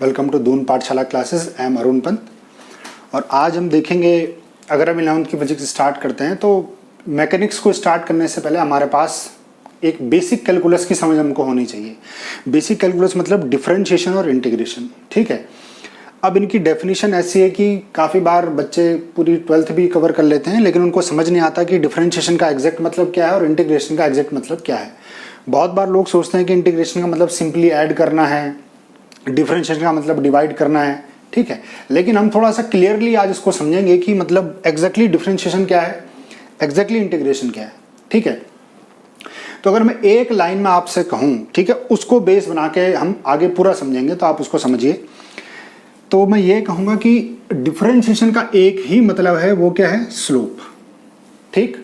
Welcome to Doon पाठशाला classes. I am Arun Pant और आज हम देखेंगे, अगर हम 11th की फिजिक्स स्टार्ट करते हैं तो मैकेनिक्स को स्टार्ट करने से पहले हमारे पास एक बेसिक कैलकुलस की समझ हमको होनी चाहिए। बेसिक कैलकुलस मतलब डिफरेंशिएशन और इंटीग्रेशन, ठीक है। अब इनकी डेफिनेशन ऐसी है कि काफ़ी बार बच्चे पूरी 12th भी कवर कर लेते हैं लेकिन उनको समझ नहीं आता कि डिफरेंशिएशन का एग्जैक्ट मतलब क्या है और इंटीग्रेशन का एग्जैक्ट मतलब क्या है। बहुत बार लोग सोचते हैं कि इंटीग्रेशन का मतलब सिंपली ऐड करना है, डिफरेंशिएशन का मतलब डिवाइड करना है, ठीक है। लेकिन हम थोड़ा सा क्लियरली आज इसको समझेंगे कि मतलब एग्जैक्टली डिफरेंशिएशन क्या है, एग्जैक्टली इंटीग्रेशन क्या है, ठीक है। तो अगर मैं एक लाइन में आपसे कहूँ, ठीक है, उसको बेस बना के हम आगे पूरा समझेंगे तो आप उसको समझिए। तो मैं ये कहूँगा कि डिफरेंशिएशन का एक ही मतलब है, वो क्या है, स्लोप, ठीक।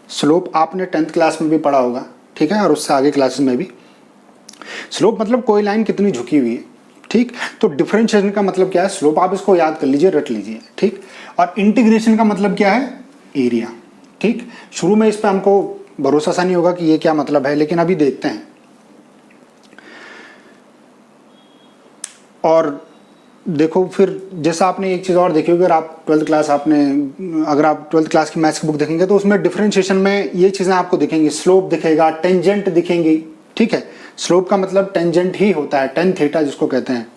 स्लोप आपने 10th क्लास में भी पढ़ा होगा, ठीक है, और उससे आगे क्लासेस में भी। स्लोप मतलब कोई लाइन कितनी झुकी हुई है, ठीक। तो डिफरेंशिएशन का मतलब क्या है, स्लोप। आप इसको याद कर लीजिए, रट लीजिए, ठीक। और इंटीग्रेशन का मतलब क्या है, एरिया, ठीक। शुरू में इस पे हमको भरोसा सा नहीं होगा कि ये क्या मतलब है, लेकिन अभी देखते हैं। और देखो फिर जैसा आपने एक चीज़ और देखी होगी, अगर आप 12th क्लास की मैथ्स की बुक देखेंगे तो उसमें डिफरेंशिएशन में ये चीज़ें आपको दिखेंगी। स्लोप दिखेगा, टेंजेंट दिखेंगी, ठीक है। स्लोप का मतलब टेंजेंट ही होता है, टेन थीटा जिसको कहते हैं।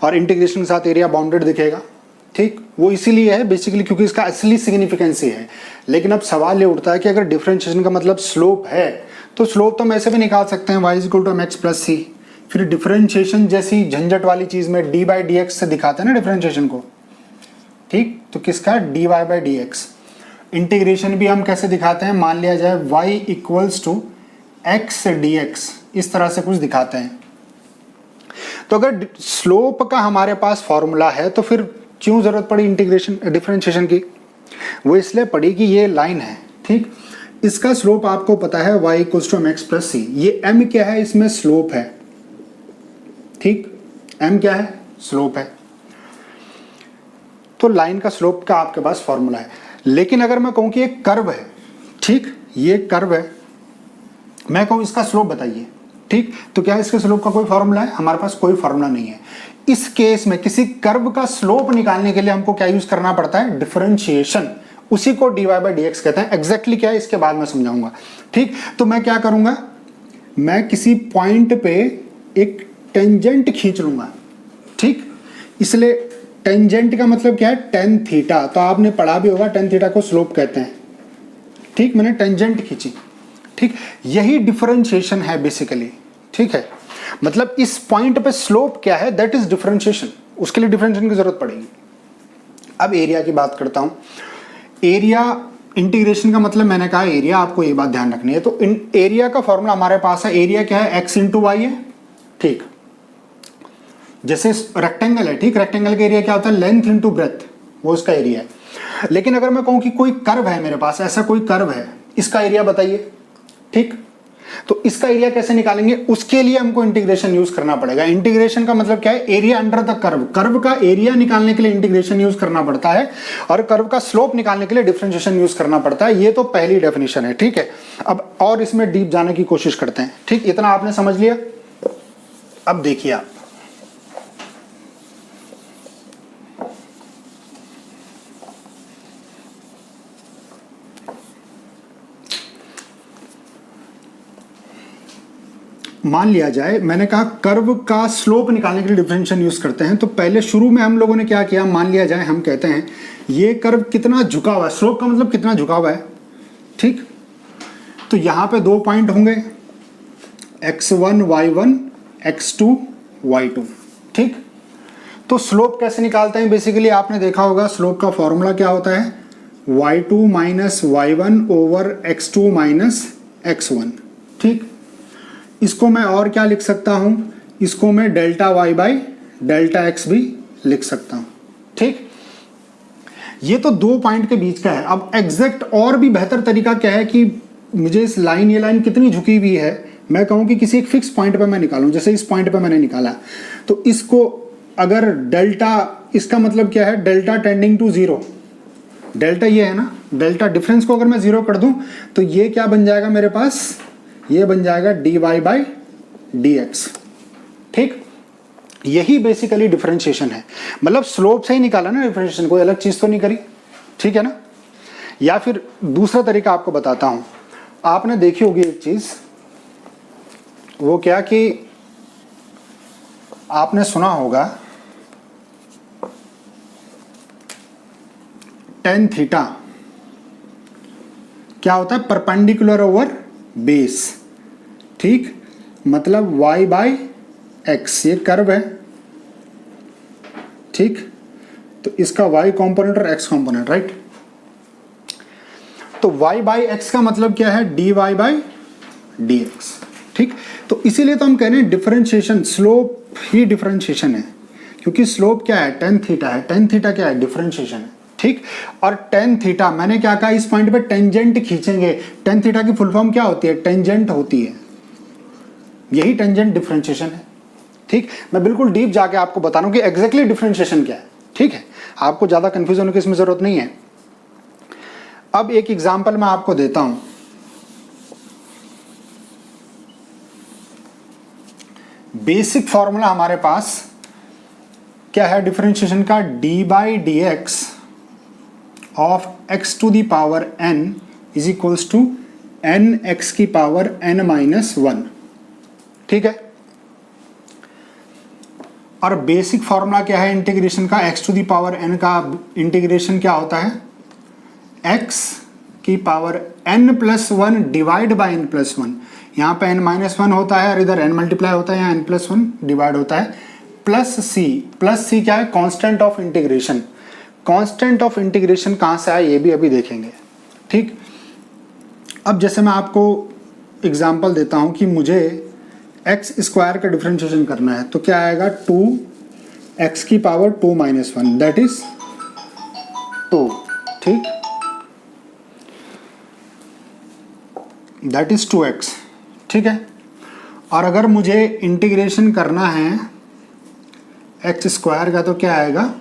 और इंटीग्रेशन के साथ एरिया बाउंडेड दिखेगा, ठीक। वो इसीलिए है बेसिकली क्योंकि इसका असली सिग्निफिकेंस ही है। लेकिन अब सवाल ये उठता है कि अगर डिफरेंशिएशन का मतलब स्लोप है तो स्लोप तो हम ऐसे भी निकाल सकते हैं, y = mx + c। फिर डिफरेंशिएशन जैसी झंझट वाली चीज में dy/dx से दिखाते हैं ना डिफरेंशिएशन को, ठीक। तो किसका, dy/dx। इंटीग्रेशन भी हम कैसे दिखाते हैं, मान लिया जाए y = x dx, इस तरह से कुछ दिखाते हैं। तो अगर स्लोप का हमारे पास फॉर्मूला है तो फिर क्यों जरूरत पड़ी इंटीग्रेशन डिफरेंशिएशन की, वो इसलिए पड़ी कि ये लाइन है, ठीक। इसका स्लोप आपको पता है y = mx + c। ये m क्या है, इसमें स्लोप है, ठीक। m क्या है, स्लोप है। तो लाइन का स्लोप का आपके पास फॉर्मूला है। लेकिन अगर मैं कहूं कि एक कर्व है, ठीक, ये कर्व है, मैं कहूं इसका स्लोप बताइए, ठीक। तो क्या इसके स्लोप का कोई फॉर्मूला है, हमारे पास कोई फॉर्मूला नहीं है। इस केस में किसी कर्व का स्लोप निकालने के लिए हमको क्या यूज करना पड़ता है, डिफरेंशिएशन। उसी को dy/dx कहते हैं। एग्जैक्टली क्या है इसके बाद मैं समझाऊंगा, ठीक। तो मैं क्या करूंगा, मैं किसी पॉइंट पे एक टेंजेंट खींच लूंगा, ठीक। इसलिए टेंजेंट का मतलब क्या है, tan थीटा। तो आपने पढ़ा भी होगा tan थीटा को स्लोप कहते हैं, ठीक। मैंने टेंजेंट खींची, ठीक। यही डिफरेंशिएशन है बेसिकली, ठीक है। मतलब इस पॉइंट पे स्लोप क्या है, दैट इज डिफरेंशिएशन। उसके लिए डिफरेंशिएशन की जरूरत पड़ेगी। अब एरिया की बात करता हूं। एरिया, इंटीग्रेशन का मतलब मैंने कहा एरिया, आपको ये बात ध्यान रखनी है। तो एरिया का फॉर्मूला हमारे पास है, एरिया क्या है, x × y है, ठीक। जैसे रेक्टेंगल है, ठीक, रेक्टेंगल का एरिया क्या होता है, लेंथ × ब्रेथ, वो इसका एरिया है। लेकिन अगर मैं कहूं कि कोई कर्व है मेरे पास, ऐसा कोई कर्व है, इसका एरिया बताइए, ठीक। तो इसका एरिया कैसे निकालेंगे, उसके लिए हमको इंटीग्रेशन यूज करना पड़ेगा। इंटीग्रेशन का मतलब क्या है, area under the curve. Curve का एरिया निकालने के लिए इंटीग्रेशन यूज करना पड़ता है और कर्व का स्लोप निकालने के लिए डिफरेंशिएशन यूज करना पड़ता है। ये तो पहली डेफिनेशन है, ठीक है। अब और इसमें डीप जाने की कोशिश करते हैं, ठीक। इतना आपने समझ लिया। अब देखिए आप, मान लिया जाए, मैंने कहा कर्व का स्लोप निकालने के लिए डिफरेंशिएशन यूज करते हैं। तो पहले शुरू में हम लोगों ने क्या किया, मान लिया जाए हम कहते हैं ये कर्व कितना झुका हुआ है, स्लोप का मतलब कितना झुका हुआ है, ठीक। तो यहां पे दो पॉइंट होंगे, x1 y1, x2 y2, ठीक। तो स्लोप कैसे निकालते हैं, बेसिकली आपने देखा होगा स्लोप का फॉर्मूला क्या होता है, y2 - y1 / x2 - x1, ठीक। इसको मैं और क्या लिख सकता हूं, इसको मैं ΔY/ΔX भी लिख सकता हूं, ठीक। ये तो दो पॉइंट के बीच का है। अब एग्जैक्ट और भी बेहतर तरीका क्या है कि मुझे इस लाइन, ये लाइन कितनी झुकी हुई है, मैं कहूं कि किसी एक फिक्स पॉइंट पे मैं निकालूं। जैसे इस पॉइंट पे मैंने निकाला, तो इसको अगर डेल्टा, इसका मतलब क्या है, डेल्टा टेंडिंग टू 0, डेल्टा ये है ना, डेल्टा डिफरेंस को अगर मैं 0 कर दूं तो ये क्या बन जाएगा मेरे पास, ये बन जाएगा dy/dx, ठीक। यही बेसिकली डिफरेंशिएशन है, मतलब स्लोप से ही निकाला ना डिफरेंशिएशन, कोई अलग चीज़ तो नहीं करी, ठीक है ना। या फिर दूसरा तरीका आपको बताता हूँ, आपने देखी होगी एक चीज़, वो क्या कि आपने सुना होगा tan थीटा क्या होता है, परपेंडिकुलर ओवर बेस, ठीक, मतलब y बाई एक्स, ये कर्व है, ठीक, तो इसका y कंपोनेंट और x कंपोनेंट, राइट। तो y बाई एक्स का मतलब क्या है, dy बाई dx, ठीक। तो इसीलिए तो हम कह रहे हैं डिफरेंशिएशन, स्लोप ही डिफरेंशिएशन है, क्योंकि स्लोप क्या है, tan थीटा है, tan थीटा क्या है, डिफरेंशिएशन है, ठीक। और tan थीटा, मैंने क्या कहा, इस पॉइंट पे टेंजेंट खींचेंगे, tan थीटा की फुल फॉर्म क्या होती है, टेंजेंट होती है, यही टेंजेंट डिफरेंशिएशन है, ठीक। मैं बिल्कुल डीप जाके आपको बता रहा हूं कि एग्जैक्टली डिफरेंशिएशन क्या है, ठीक है, आपको ज्यादा कंफ्यूज होने की इसमें जरूरत नहीं है। अब एक एग्जांपल मैं आपको देता हूं, बेसिक फॉर्मूला हमारे पास क्या है डिफरेंशिएशन का, d by d x of x to the power n is equals to n x की पावर n माइनस 1, ठीक है। और बेसिक फॉर्मूला क्या है इंटीग्रेशन का, x to the power n का इंटीग्रेशन क्या होता है, x की power n plus 1 divide by n plus 1, यहाँ पे n माइनस 1 होता है और इधर n मल्टीप्लाई होता है, यहाँ n प्लस 1 डिवाइड होता है, प्लस c क्या है, constant of integration. Constant of integration कहाँ से आया ये भी अभी देखेंगे, ठीक। अब जैसे मैं आपको एग्जांपल देता हूँ कि मुझे एक्स स्क्वायर का डिफरेंशिएशन करना है, तो क्या आएगा, 2x की पावर 2 माइनस 1 दैट इज 2, ठीक, दैट इज 2x, ठीक है। और अगर मुझे इंटीग्रेशन करना है एक्स स्क्वायर का, तो क्या आएगा,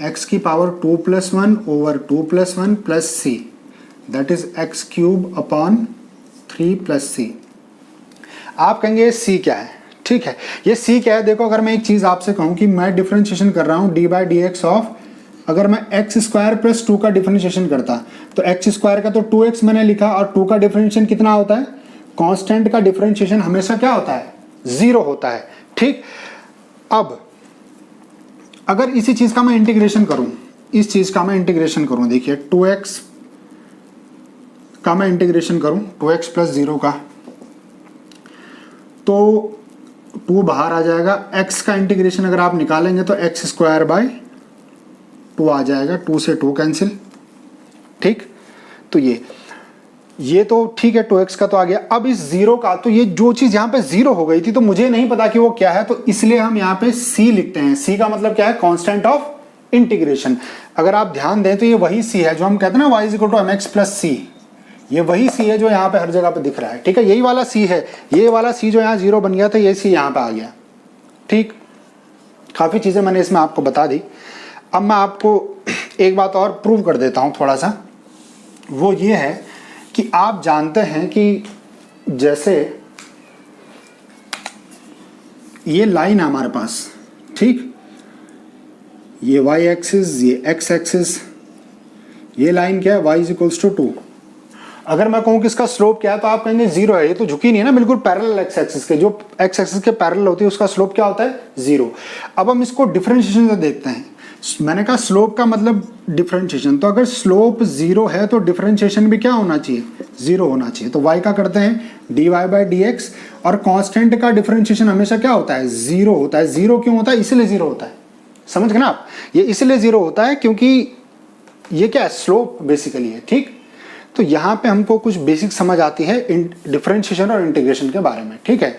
x की power 2 plus 1 over 2 plus 1 plus C, that is x cube upon 3 plus C. आप कहेंगे c क्या है, ठीक है, ये c क्या है। देखो अगर मैं एक चीज़ आपसे कहूँ कि मैं डिफरेंशिएशन कर रहा हूँ D by d x of, अगर मैं एक्स स्क्वायर प्लस 2 का डिफरेंशिएशन करता, तो एक्स स्क्वायर का तो 2x मैंने लिखा, और 2 का डिफरेंशिएशन कितना होता है, कांस्टेंट का डिफरेंशिएशन हमेशा क्या होता है, 0 होता है, ठीक। अब अगर इसी चीज़ का मैं इंटीग्रेशन करूं, इस चीज़ का मैं इंटीग्रेशन करूं, देखिए 2x का मैं इंटीग्रेशन करूं, 2x प्लस 0 का, तो 2 बाहर आ जाएगा, x का इंटीग्रेशन अगर आप निकालेंगे तो एक्स स्क्वायर बाई 2 आ जाएगा, 2 से 2 कैंसिल, ठीक। तो ये तो ठीक है, 2x का तो आ गया। अब इस 0 का, तो ये जो चीज़ यहाँ पे 0 हो गई थी, तो मुझे नहीं पता कि वो क्या है, तो इसलिए हम यहाँ पे c लिखते हैं। c का मतलब क्या है, कांस्टेंट ऑफ इंटीग्रेशन। अगर आप ध्यान दें तो ये वही c है जो हम कहते हैं ना y is equal to mx plus c, ये वही c है जो यहाँ पे हर जगह पे दिख रहा है, ठीक है, यही वाला c है, ये वाला c जो यहाँ 0 बन गया था, ये c यहाँ पे आ गया, ठीक। काफ़ी चीज़ें मैंने इसमें आपको बता दी। अब मैं आपको एक बात और प्रूव कर देता हूँ थोड़ा सा, वो ये है कि आप जानते हैं कि जैसे ये लाइन है हमारे पास, ठीक, ये y एक्सिस, ये x एक्सिस, ये लाइन क्या है, y इज इक्वल्स टू 2। अगर मैं कहूँ कि इसका स्लोप क्या है, तो आप कहेंगे 0 है, ये तो झुकी नहीं है ना, बिल्कुल पैरेलल x एक्सिस के, जो x एक्सिस के पैरेलल होती है उसका स्लोप क्या होता है, 0। अब हम इसको डिफरेंशिएशन से देखते हैं। मैंने कहा स्लोप का मतलब डिफरेंशिएशन, तो अगर स्लोप 0 है तो डिफरेंशिएशन भी क्या होना चाहिए, 0 होना चाहिए। तो y का करते हैं dy बाई डी एक्स, और कांस्टेंट का डिफरेंशिएशन हमेशा क्या होता है, 0 होता है। 0 क्यों होता है, इसलिए 0 होता है, समझ गए ना आप, ये इसलिए 0 होता है क्योंकि ये क्या है, स्लोप बेसिकली है, ठीक। तो यहाँ पे हमको कुछ बेसिक समझ आती है डिफरेंशिएशन और इंटीग्रेशन के बारे में, ठीक है।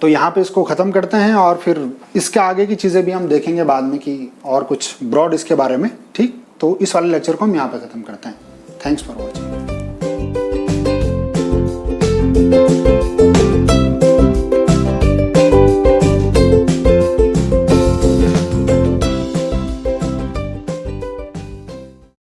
तो यहाँ पे इसको ख़त्म करते हैं, और फिर इसके आगे की चीज़ें भी हम देखेंगे बाद में कि और कुछ ब्रॉड इसके बारे में, ठीक। तो इस वाले लेक्चर को हम यहाँ पे ख़त्म करते हैं। Thanks for watching.